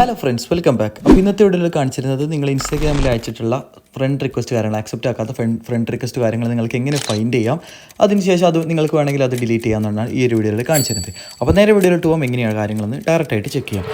Hello friends, welcome back. അപ്പോൾ ഇന്നത്തെ വീഡിയോയിൽ കാണിച്ചിരുന്നത് നിങ്ങൾ ഇൻസ്റ്റാഗ്രാമിൽ അയച്ചിട്ടുള്ള ഫ്രണ്ട് റിക്വസ്റ്റ് കാര്യങ്ങൾ, ആക്സെപ്റ്റ് ആക്കാത്ത ഫ്രണ്ട് റിക്വസ്റ്റ് കാര്യങ്ങൾ നിങ്ങൾക്ക് എങ്ങനെ ഫൈൻഡ് ചെയ്യാം, അതിനുശേഷം അത് നിങ്ങൾക്ക് വേണമെങ്കിൽ അത് ഡിലീറ്റ് ചെയ്യാമെന്നാണ് ഈ ഒരു വീഡിയോയിൽ കാണിച്ചിരുന്നത്. അപ്പോൾ നേരെ വീഡിയോയിലോട്ട് പോകുമ്പോൾ എങ്ങനെയാണ് കാര്യങ്ങളെന്ന് ഡയറക്റ്റായിട്ട് ചെക്ക് ചെയ്യാം.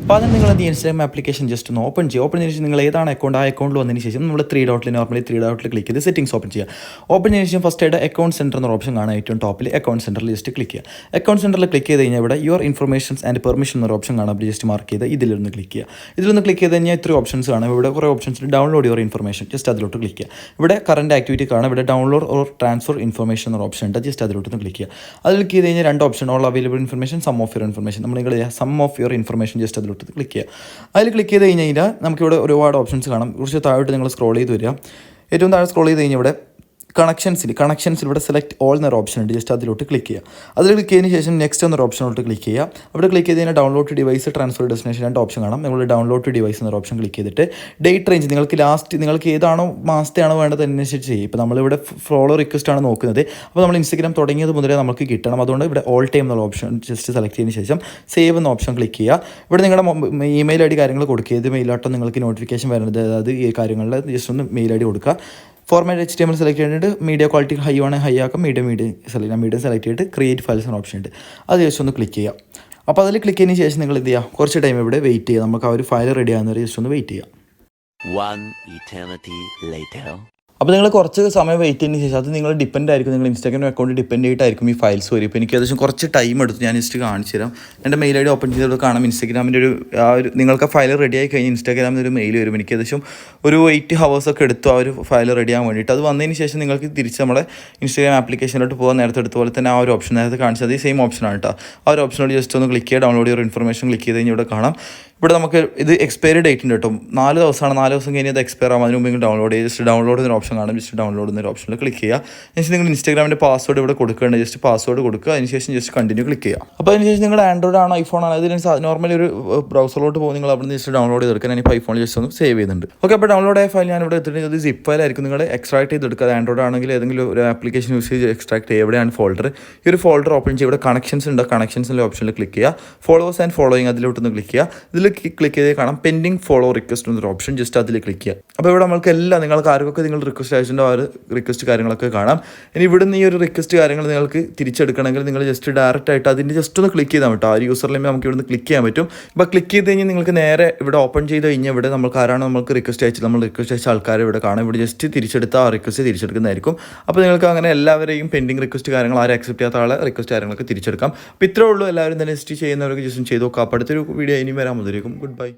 അപ്പോൾ അതിന് നിങ്ങൾ ഈ ഇൻസ്റ്റാഗ്രാം ആപ്ലിക്കേഷൻ ജസ്റ്റ് ഒന്ന് ഓപ്പൺ ചെയ്യുക. ഓപ്പൺ ചെയ്തതിന് ശേഷം നിങ്ങൾ ഏതാണ് അക്കൗണ്ട്, ആ അക്കൗണ്ടിൽ വന്നതിന് ശേഷം നമ്മൾ ത്രീ ഡോട്ടിൽ ക്ലിക്ക് ചെയ്ത് സെറ്റിംഗ്സ് ഓപ്പൺ ചെയ്യുക. ഓപ്പൺ ചെയ്തതിന് ശേഷം ഫസ്റ്റ് ആയിട്ട് അക്കൗണ്ട് സെൻറ്റർ എന്നൊരു ഓപ്ഷൻ കാണാൻ ഏറ്റവും ടോപ്പിൽ അക്കൗണ്ട് സെൻറ്ററിൽ ജസ്റ്റ് ക്ലിക്ക് ചെയ്യുക. അക്കൗണ്ട് സെൻറ്ററിൽ ക്ലിക്ക് ചെയ്ത് കഴിഞ്ഞാൽ ഇവിടെ യുവർ ഇൻഫർമേഷൻസ് ആൻഡ് പെർമിഷൻ എന്നൊരു ഓപ്ഷൻ കാണാം. അപ്പോൾ ജസ്റ്റ് മാർക്ക് ചെയ്ത് ഇതിലൊന്ന് ക്ലിക്ക് ചെയ്യുക. ഇതിലൊന്ന് ക്ലിക്ക് ചെയ്ത് കഴിഞ്ഞാൽ ഇത്രയും ഓപ്ഷൻസ് കാണാം. ഇവിടെ കുറേ options download your information, just അതിലോട്ട് ക്ലിക്ക് ചെയ്യുക. ഇവിടെ കറൻറ്റ് ആക്ടിവിറ്റി കാണാം. ഇവിടെ ഡൗൺലോഡ് ഓർ ട്രാൻസ്ഫർ ഇൻഫർമേഷൻ എന്നൊരു ഓപ്ഷൻ ഉണ്ട്, ജസ്റ്റ് അതിലോട്ടൊന്ന് ക്ലിക്ക് ചെയ്യുക. അതിൽ ക്ലിക്ക് ചെയ്ത് കഴിഞ്ഞാൽ രണ്ട് option, all available information, some of your information. നമ്മൾ നിങ്ങൾ some of your information just അതിലോട്ട് ക്ലിക്ക് ചെയ്യുക. അതിൽ ക്ലിക്ക് ചെയ്ത് കഴിഞ്ഞാൽ നമുക്കിവിടെ ഒരുപാട് ഓപ്ഷൻസ് കാണാം. കുറച്ച് താഴോട്ട് നിങ്ങൾ സ്ക്രോൾ ചെയ്ത് വരിക. ഏറ്റവും താഴെ സ്ക്രോൾ ചെയ്ത് കഴിഞ്ഞാൽ ഇവിടെ കണക്ഷൻസിൽ ഇവിടെ സെലക്ട് ഓൾ എന്നൊരു ഓപ്ഷൻ ഉണ്ട്, ജസ്റ്റ് അതിലോട്ട് ക്ലിക്ക് ചെയ്യുക. അതിൽ ക്ലിക്ക് ചെയ്തതിന് ശേഷം നെക്സ്റ്റ് എന്നൊരു ഓപ്ഷനോട്ട് ക്ലിക്ക് ചെയ്യുക. അവിടെ ക്ലിക്ക് ചെയ്ത് കഴിഞ്ഞാൽ download to device, transfer destination രണ്ട് ഓപ്ഷൻ കാണാം. നിങ്ങൾ ഡൗൺലോഡ് ടു ഡിവൈസ് എന്നൊരു ഓപ്ഷൻ ക്ലിക്ക് ചെയ്തിട്ട് ഡേറ്റ് റേഞ്ച് നിങ്ങൾക്ക് ഏതാണോ മാസത്തെയാണോ വേണ്ടത് അതിനനുസരിച്ച് ചെയ്യും. ഇപ്പോൾ നമ്മളിവിടെ ഫോളോ റിക്വസ്റ്റ് ആണ് നോക്കുന്നത്. അപ്പോൾ നമ്മൾ ഇൻസ്റ്റാഗ്രാം തുടങ്ങിയത് മുതലേ നമുക്ക് കിട്ടണം. അതുകൊണ്ട് ഇവിടെ ഓൾ ടൈം എന്നുള്ള ഓപ്ഷൻ ജസ്റ്റ് സെലക്ട് ചെയ്തതിന് ശേഷം സേവ് എന്ന ഓപ്ഷൻ ക്ലിക്ക് ചെയ്യുക. ഇവിടെ നിങ്ങളുടെ ഇമെയിൽ ഐ ഡി കാര്യങ്ങൾ കൊടുക്കുക. ഏത് മെയിലാട്ടോ നിങ്ങൾക്ക് നോട്ടിഫിക്കേഷൻ വരുന്നത്, അതായത് ഈ കാര്യങ്ങളിൽ ജസ്റ്റ് ഒന്ന് മെയിൽ ഐ ഡി കൊടുക്കുക. ഫോർമാറ്റ് HTML സെലക്ട് ചെയ്തിട്ട് മീഡിയ ക്വാളിറ്റി ഹൈ ആണെങ്കിൽ ഹൈ ആക്കാം, മീഡിയം സെലക്ട് ചെയ്തിട്ട് ക്രിയേറ്റ് ഫയൽസ് എന്ന ഓപ്ഷൻ ഉണ്ട്, അത് ജസ്റ്റ് ഒന്ന് ക്ലിക്ക് ചെയ്യാം. അപ്പോൾ അതിൽ ക്ലിക്ക് ചെയ്തതിന് ശേഷം നിങ്ങൾ എന്ത് ചെയ്യുക, കുറച്ച് ടൈം ഇവിടെ വെയിറ്റ് ചെയ്യുക. നമുക്ക് ആ ഒരു ഫയൽ റെഡി ആകുന്നവരെ ജസ്റ്റ് ഒന്ന് വെയിറ്റ് ചെയ്യാം. അപ്പോൾ നിങ്ങൾ കുറച്ച് സമയം വെയിറ്റ് ചെയ്തതിന് ശേഷം അത് നിങ്ങൾ ഡിപ്പെൻഡ് ആയിരിക്കും, നിങ്ങൾ ഇൻസ്റ്റാഗ്രാം അക്കൗണ്ട് ഡിപ്പെൻഡ് ചെയ്തിട്ടായിരിക്കും ഈ ഫയൽസ് വരും. ഇപ്പോൾ എനിക്ക് ഏകദേശം കുറച്ച് ടൈം എടുത്തു. ഞാൻ ജസ്റ്റ് കാണിച്ചു തരാം. എൻ്റെ മെയിൽ ഐ ഡി ഓപ്പൺ ചെയ്തത് കാണാം. ഇൻസ്റ്റാഗ്രാമിൻ്റെ ഒരു നിങ്ങൾക്ക് ആ ഫയൽ റെഡി ആയി കഴിഞ്ഞാൽ ഇൻസ്റ്റാഗ്രാമിൽ ഒരു മെയിൽ വരും. എനിക്ക് ഏകദേശം ഒരു 8 hours ഒക്കെ എടുത്തു ആ ഒരു ഫയൽ റെഡി ആകാൻ വേണ്ടിയിട്ട്. അത് വന്നതിന് ശേഷം നിങ്ങൾക്ക് തിരിച്ച് നമ്മുടെ ഇൻസ്റ്റാഗ്രാം ആപ്ലിക്കേഷനിലോട്ട് പോകാൻ നേരത്തെ എടുത്ത പോലെ തന്നെ ആ ഒരു ഓപ്ഷൻ നേരത്തെ കാണിച്ചത് ഈ സെയിം ഓപ്ഷനാണ് കേട്ടോ. ആ ഒരു ഓപ്ഷനോട് ജസ്റ്റ് ഒന്ന് ക്ലിക്ക് ചെയ്യുക. ഡൗൺലോഡ് യുവർ ഇൻഫർമേഷൻ ക്ലിക്ക് ചെയ്ത് കഴിഞ്ഞാൽ ഇവിടെ കാണാം. ഇവിടെ നമുക്ക് ഇത് എക്സ്പയറി ഡേറ്റ് ഉണ്ട് കേട്ടോ. 4 ദിവസമാണ്. 4 ദിവസം കഴിഞ്ഞാൽ അത് എക്സ്പയർ ആകും. അതിന് മുമ്പ് നിങ്ങൾ ഡൗൺലോഡ് ചെയ്ത് ജസ്റ്റ് ഡൗൺലോഡ് എന്നൊരു ഓപ്ഷൻ കാണും. ജസ്റ്റ് ഡൗൺലോഡ് എന്നൊരു ഓപ്ഷനിൽ ക്ലിക്ക് ചെയ്യുക. അതിനുശേഷം നിങ്ങൾ ഇൻസ്റ്റാഗ്രാമിൻ്റെ പാസ്വേഡ് ഇവിടെ കൊടുക്കേണ്ടത്, ജസ്റ്റ് പാസ്വേഡ് കൊടുക്കുക. അതിനുശേഷം ജസ്റ്റ് കണ്ടിന്യൂ ക്ലിക്ക് ചെയ്യുക. അപ്പോൾ അതിനുശേഷം നിങ്ങൾ ആൻഡ്രോയിഡ് ആണോ ഐഫോൺ ആണോ അതിന് നോർമലി ഒരു ബ്രൗസറിലോട്ട് പോകും. നിങ്ങൾ അവിടെ നിന്ന് ജസ്റ്റ് ഡൗൺലോഡ് ചെയ്തെടുക്കുക. ഞാൻ ഇപ്പോൾ ഐഫോണിൽ ജസ്റ്റ് ഒന്ന് സേവ് ചെയ്യുന്നുണ്ട്. ഓക്കെ, അപ്പോൾ ഡൗൺലോഡ് ആയ ഫയൽ ഞാൻ ഇവിടെ എടുത്തിട്ട് അത് സിപ്പ് ഫയലായിരിക്കും. നിങ്ങൾ എക്സ്ട്രാക്ട് ചെയ്തെടുക്കുക. ആൻഡ്രോയിഡ് ആണെങ്കിൽ ഏതെങ്കിലും ഒരു ആപ്ലിക്കേഷൻ യൂസ് ചെയ്ത് എക്സ്ട്രാക്ട് ചെയ്യുക. എവിടെയാണ് ഫോൾഡർ, ഈ ഒരു ഫോൾഡർ ഓപ്പൺ ചെയ്യുക. ഇവിടെ കണക്ഷൻസ് ഉണ്ട്, കണക്ഷൻസിൻ്റെ ഓപ്ഷനിൽ ക്ലിക്ക് ചെയ്യുക. ഫോളോവേഴ്സ് ആൻഡ് ഫോളോയിങ് അതിലോട്ടൊന്ന് ക്ലിക്ക് ചെയ്യുക. ഇതിൽ ക്ലിക്ക് ചെയ്ത് കാണാം പെൻഡിങ് ഫോളോ റിക്വസ്റ്റ് എന്നൊരു ഓപ്ഷൻ, ജസ്റ്റ് അതിൽ ക്ലിക്ക് ചെയ്യുക. അപ്പോൾ ഇവിടെ നമുക്ക് എല്ലാം നിങ്ങൾക്ക് ആർക്കൊക്കെ നിങ്ങൾ റിക്വസ്റ്റ് അയച്ചിട്ടുണ്ടോ ആ ഒരു റിക്വസ്റ്റ് കാര്യങ്ങളൊക്കെ കാണാം. ഇനി ഇവിടെ നിന്ന് ഈ ഒരു റിക്വസ്റ്റ് കാര്യങ്ങൾ നിങ്ങൾക്ക് തിരിച്ചെടുക്കണമെങ്കിൽ നിങ്ങൾ ജസ്റ്റ് ഡയറക്റ്റ് ആയിട്ട് അതിൻ്റെ ജസ്റ്റ് ഒന്ന് ക്ലിക്ക് ചെയ്താൽ പറ്റും. ആ ഒരു യൂസർ നെയിം നമുക്ക് ഇവിടുന്ന് ക്ലിക്ക് ചെയ്യാൻ പറ്റും. അപ്പോൾ ക്ലിക്ക് ചെയ്ത് കഴിഞ്ഞാൽ നിങ്ങൾക്ക് നേരെ ഇവിടെ ഓപ്പൺ ചെയ്ത് കഴിഞ്ഞാൽ ഇവിടെ നമുക്ക് ആരാണ് നമുക്ക് റിക്വസ്റ്റ് അയച്ചത്, നമ്മൾ റിക്വസ്റ്റ് അയച്ച ആൾക്കാരെ ഇവിടെ കാണാം. ഇവിടെ ജസ്റ്റ് തിരിച്ചെടുത്ത ആ റിക്വസ്റ്റ് തിരിച്ചെടുക്കുന്നതായിരിക്കും. അപ്പോൾ നിങ്ങൾക്ക് അങ്ങനെ എല്ലാവരെയും പെൻഡിങ് റിക്വസ്റ്റ് കാര്യങ്ങൾ ആരും അക്സെപ്റ്റ് ചെയ്യാത്ത ആളെ റിക്വസ്റ്റ് കാര്യങ്ങളൊക്കെ തിരിച്ചെടുക്കാം. അപ്പോൾ ഇത്രേ ഉള്ളൂ. എല്ലാവരും തന്നെ ജസ്റ്റ് ചെയ്യുന്നവർക്ക് ജസ്റ്റ് ചെയ്ത് നോക്കാം. അപ്പോൾ അടുത്തൊരു വീഡിയോ ഇനി വരാൻ മുതലേക്കും. Good bye.